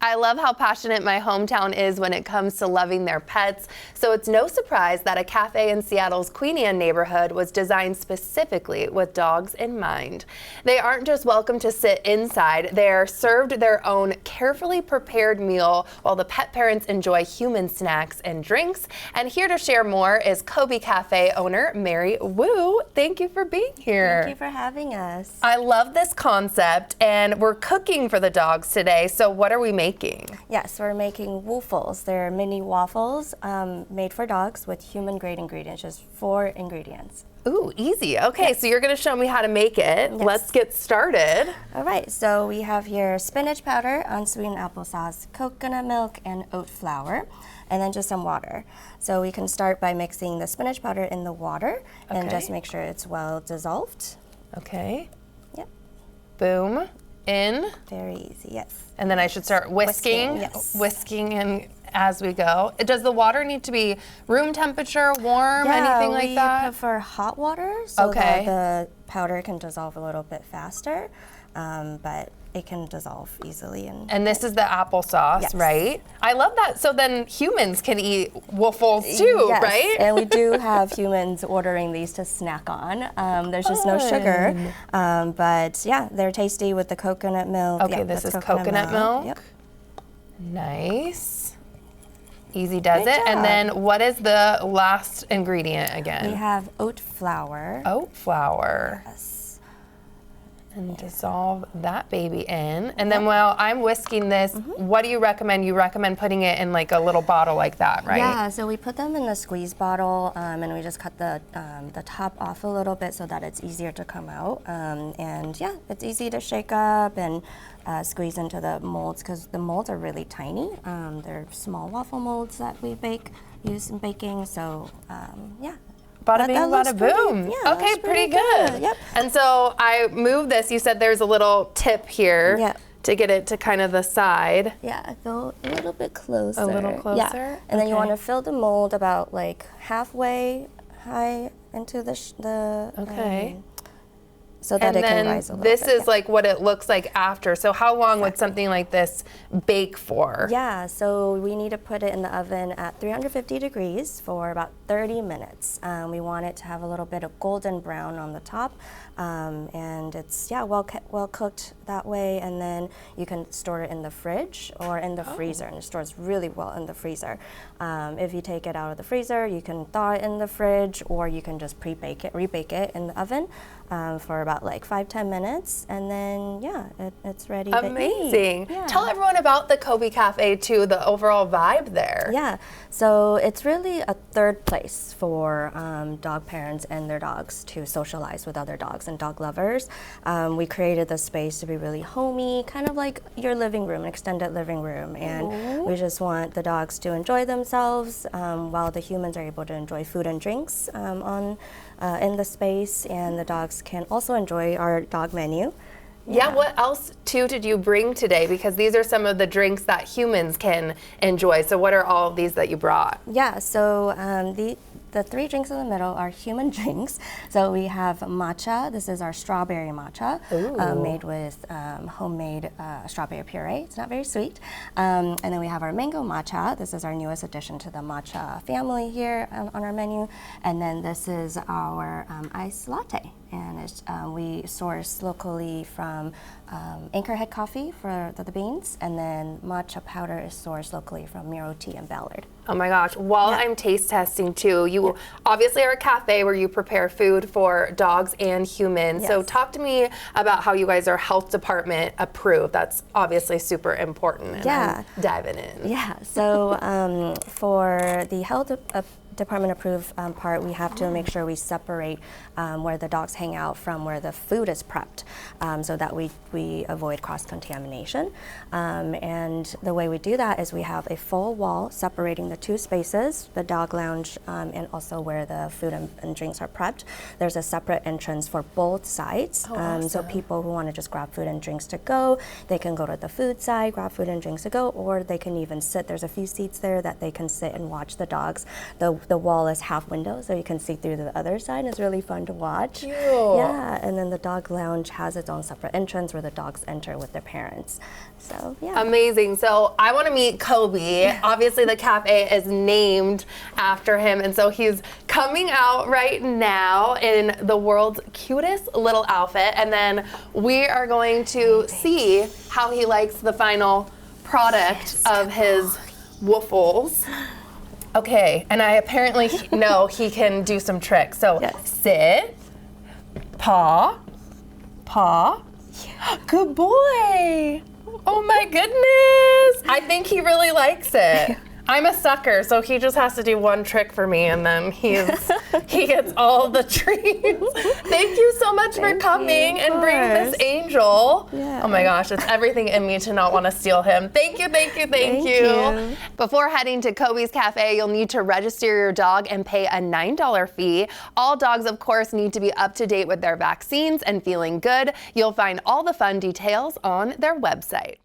I love how passionate my hometown is when it comes to loving their pets, so it's no surprise that a cafe in Seattle's Queen Anne neighborhood was designed specifically with dogs in mind. They aren't just welcome to sit inside, they're served their own carefully prepared meal while the pet parents enjoy human snacks and drinks. And here to share more is Coby Cafe owner Mary Wu. Thank you for being here. Thank you for having us. I love this concept, and we're cooking for the dogs today, so what are we making? Yes, we're making Woofles. They're mini waffles made for dogs with human-grade ingredients, just 4 ingredients. Ooh, easy. Okay, so you're gonna show me how to make it. Yes. Let's get started. All right, so we have here spinach powder, unsweetened applesauce, coconut milk, and oat flour, and then just some water. So we can start by mixing the spinach powder in the water and just make sure it's well dissolved. Okay. Yep. Boom. In. Very easy, yes. And then I should start whisking. Yes. Whisking in as we go. Does the water need to be room temperature, warm, anything like that? We prefer hot water so that the powder can dissolve a little bit faster, but it can dissolve easily. And this is the applesauce, right? I love that. So then humans can eat Woofles too, right? And we do have humans ordering these to snack on. There's just no sugar, but yeah, they're tasty with the coconut milk. Okay, this is coconut milk. Yep. Nice. Easy does Good it. job. And then what is the last ingredient again? We have oat flour. Oat flour. Yes. And dissolve that baby in. And then while I'm whisking this, what do you recommend? You recommend putting it in like a little bottle like that, right? Yeah, so we put them in the squeeze bottle and we just cut the top off a little bit so that it's easier to come out. And yeah, it's easy to shake up and squeeze into the molds because the molds are really tiny. They're small waffle molds that we use in baking, so yeah. Bada bing, bada boom. Yeah, okay, pretty good. Yep. And so I moved this. You said there's a little tip here to get it to kind of the side. Yeah, go a little bit closer. A little closer? Yeah. And then you want to fill the mold about like halfway high into the so that it can rise a little bit. This is like what it looks like after. So how long would something like this bake for? Yeah, so we need to put it in the oven at 350 degrees for about 30 minutes. We want it to have a little bit of golden brown on the top, and it's well cooked that way. And then you can store it in the fridge or in the freezer, and it stores really well in the freezer. If you take it out of the freezer, you can thaw it in the fridge, or you can just rebake it in the oven for about like 5-10 minutes, and then it's ready to eat. Amazing. Yeah. Tell everyone about the Coby Cafe too, the overall vibe there. Yeah, so it's really a third place for dog parents and their dogs to socialize with other dogs and dog lovers. We created the space to be really homey, kind of like your living room, an extended living room, and we just want the dogs to enjoy themselves while the humans are able to enjoy food and drinks in the space, and the dogs can also enjoy our dog menu. Yeah, what else too did you bring today? Because these are some of the drinks that humans can enjoy. So what are all of these that you brought? Yeah, so the 3 drinks in the middle are human drinks. So we have matcha. This is our strawberry matcha, made with homemade strawberry puree. It's not very sweet. And then we have our mango matcha. This is our newest addition to the matcha family here on our menu. And then this is our iced latte. And we source locally from Anchorhead Coffee for the beans, and then matcha powder is sourced locally from Miro Tea and Ballard. Oh my gosh, while I'm taste testing too, you obviously are a cafe where you prepare food for dogs and humans. So talk to me about how you guys are health department approved. That's obviously super important, and I'm diving in. Yeah, so for the health department approved part, we have to make sure we separate where the dogs hang out from where the food is prepped, so that we avoid cross-contamination. And the way we do that is we have a full wall separating the 2 spaces, the dog lounge and also where the food and drinks are prepped. There's a separate entrance for both sides. Awesome. So people who want to just grab food and drinks to go, they can go to the food side, grab food and drinks to go, or they can even sit. There's a few seats there that they can sit and watch the dogs. The the wall is half window, so you can see through the other side. It's really fun to watch. Cute. Yeah, and then the dog lounge has its own separate entrance where the dogs enter with their parents. So yeah. Amazing. So I want to meet Coby. Obviously the cafe is named after him, and so he's coming out right now in the world's cutest little outfit, and then we are going to see how he likes the final product of his Woofles. Okay, and I apparently know he can do some tricks. So sit, paw, paw. Good boy. Oh my goodness. I think he really likes it. I'm a sucker, so he just has to do one trick for me, and then he gets all the treats. Thank you so much for coming and bringing this angel. Yeah. Oh my gosh, it's everything in me to not want to steal him. Thank you, thank you, thank you. Before heading to Coby's Cafe, you'll need to register your dog and pay a $9 fee. All dogs, of course, need to be up to date with their vaccines and feeling good. You'll find all the fun details on their website.